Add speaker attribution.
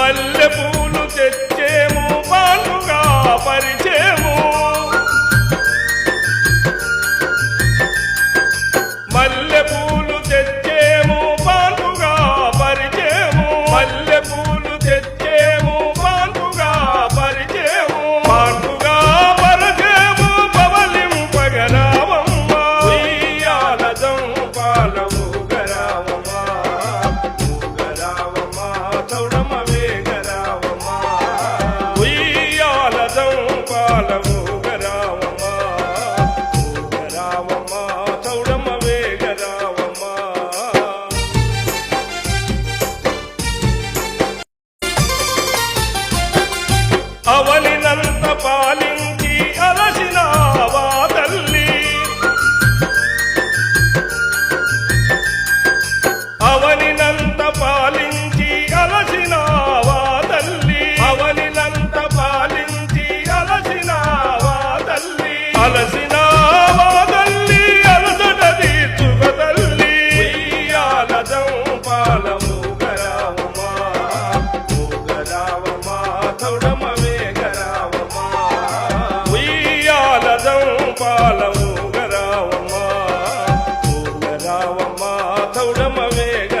Speaker 1: మల్లె పూలు తెచ్చేము పాలుగా పరిచేము మల్లె పూలు తెచ్చేము పాలుగా పరిచేము మల్లె పూలు తెచ్చేము పాలుగా పరిచేము పాలుగా పరిచేము పవలింపగరావమ్మ ఉయ్యాలదం పాలము గరావమ్మ గరావమ్మ తౌడమ వేగరావమ్మ ఉయ్యాలదం పాలము గరావమ్మ గరావమ్మ తౌడమ వేగరావమ్మ అవనినంత పాలించి అలసినావా తల్లి అవనినంత పాలించి అలసినావా తల్లి అవనినంత పాలించి అలసినావా తల్లి అలసినావా తల్లి అలసట తీర్చుక తల్లి ఉయ్యాలదం పాలము గరావమ్మ గరావమ్మ తౌడమ వేగరావమ్మ ఉయ్యాలదం పాలము గరావమ్మ గరావమ్మ తౌడమ వేగ